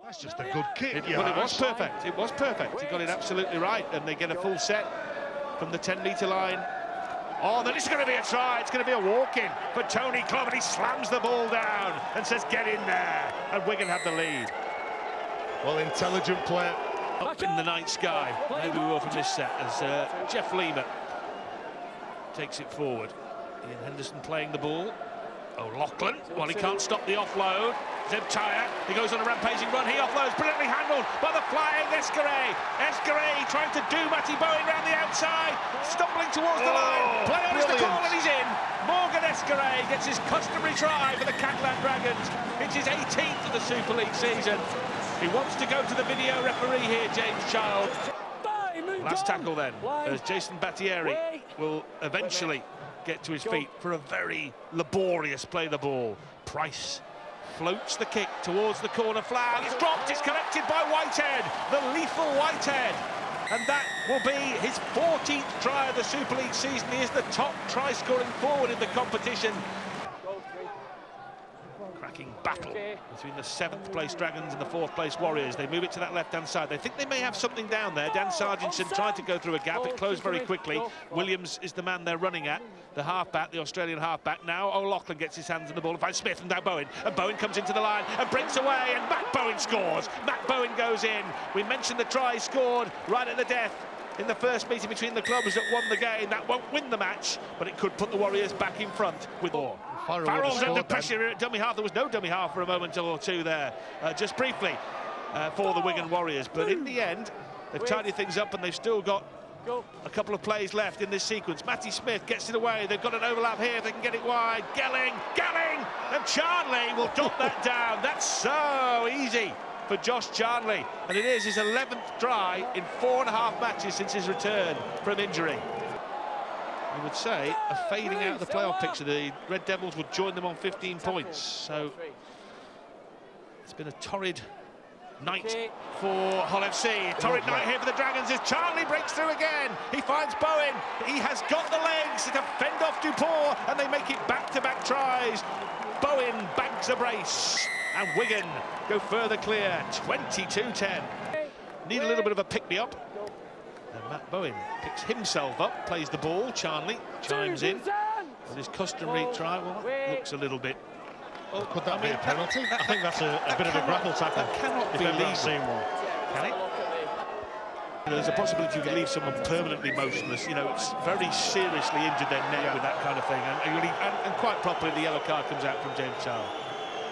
That's just a good kick. Well, it was perfect. It was perfect. He got it absolutely right, and they get a full set from the 10-metre line. Oh, then it's going to be a try. It's going to be a walk-in for Tony Clubb, and he slams the ball down and says, "Get in there!" And Wigan have the lead. Well, intelligent play. Up in the night sky. Maybe we will from this set as Jeff Lima takes it forward. Ian Henderson playing the ball. O'Loughlin, well, he can't stop the offload. Zeb Tyre, he goes on a rampaging run. He offloads, brilliantly handled by the flying Escaré. Escaré trying to do Matty Bowen round the outside, stumbling towards the line. Play on is the call, and he's in. Morgan Escaré gets his customary try for the Catalan Dragons. It's his 18th of the Super League season. He wants to go to the video referee here, James Child. Last tackle then, as Jason Battieri will eventually get to his feet for a very laborious play the ball. Price floats the kick towards the corner flag. It's dropped, it's collected by Whitehead, the lethal Whitehead. And that will be his 14th try of the Super League season. He is the top try-scoring forward in the competition. Cracking battle between the 7th place Dragons and the 4th place Warriors. They move it to that left-hand side. They think they may have something down there. Dan Sargentson tried to go through a gap. It closed very quickly. Williams is the man they're running at, the halfback, the Australian halfback. Now O'Loughlin gets his hands on the ball and finds Smith, and now Bowen. And Bowen comes into the line and breaks away, and Matt Bowen scores. Matt Bowen goes in. We mentioned the try scored right at the death in the first meeting between the clubs that won the game. That won't win the match, but it could put the Warriors back in front with more. Farrell's under pressure at dummy half. There was no dummy half for a moment or two there, just briefly, for the Wigan Warriors. But in the end, they've tidied things up, and they've still got a couple of plays left in this sequence. Matty Smith gets it away. They've got an overlap here. They can get it wide. Gelling, and Charnley will dot that down. That's so easy for Josh Charnley, and it is his 11th try in 4.5 matches since his return from injury. I would say a fading out of the playoff picture. The Red Devils would join them on 15 points. So it's been a torrid night for Hull FC. Torrid night here for the Dragons as Charnley breaks through again. He finds Bowen. He has got the legs to fend off Dupont, and they make it back-to-back tries. Bowen banks a brace, and Wigan go further clear, 22-10. Need a little bit of a pick-me-up. And Matt Bowen picks himself up, plays the ball. Charnley chimes in with his customary try. Well, that looks a little bit... Well, could that be a penalty? I think that's a bit of a grapple tackle. That cannot be legal. Can it? There's a possibility you can leave someone permanently motionless. You know, it's very seriously injured their neck with that kind of thing. And quite properly, the yellow card comes out from James Child.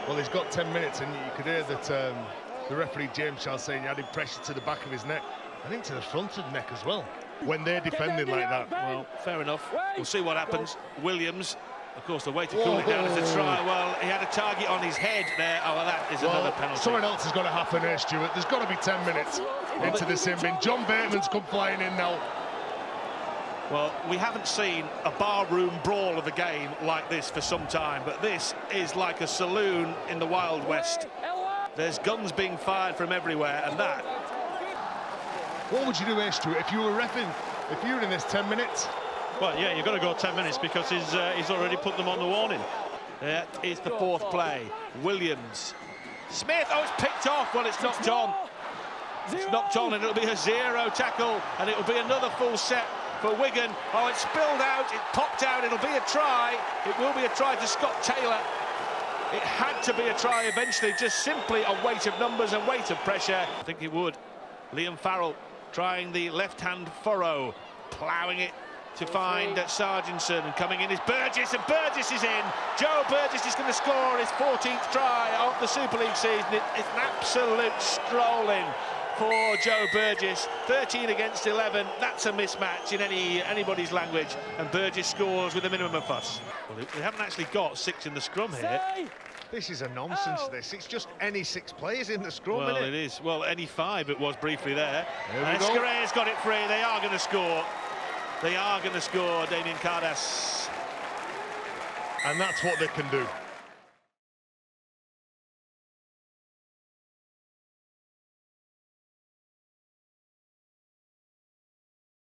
Well, he's got 10 minutes, and you could hear that the referee, James Child, saying he added pressure to the back of his neck. I think to the front of the neck as well, when they're defending like that. Well, fair enough. We'll see what happens. Williams, of course, the way to cool it down is a try. Well, he had a target on his head there. Oh, well, that is another penalty. Something else has got to happen here, Stuart. There's got to be 10 minutes into the sin bin. John Bateman's come flying in now. Well, we haven't seen a barroom brawl of a game like this for some time, but this is like a saloon in the Wild West. There's guns being fired from everywhere, and that... What would you do here, Stuart, if you were reffing, if you were in this 10 minutes? Well, yeah, you've got to go 10 minutes because he's already put them on the warning. That is the 4th play. Williams. Smith, oh, it's picked off. Well, it's knocked on. It's knocked on, and it'll be a 0 tackle, and it'll be another full set for Wigan. Oh, it spilled out, it popped out, it'll be a try. It will be a try to Scott Taylor. It had to be a try eventually, just simply a weight of numbers and weight of pressure. I think it would. Liam Farrell trying the left-hand furrow, ploughing it to find Sargentson, and coming in is Burgess, and Burgess is in. Joe Burgess is going to score his 14th try of the Super League season. It's an absolute strolling for Joe Burgess. 13 against 11, that's a mismatch in anybody's language, and Burgess scores with a minimum of fuss. Well, we haven't actually got 6 in the scrum here. This is a nonsense, this. It's just any 6 players in the scrum, well, isn't it? It is. Well, any 5 it was briefly there. Escare's got it free. They are going to score. They are going to score, Damien Cardas. And that's what they can do.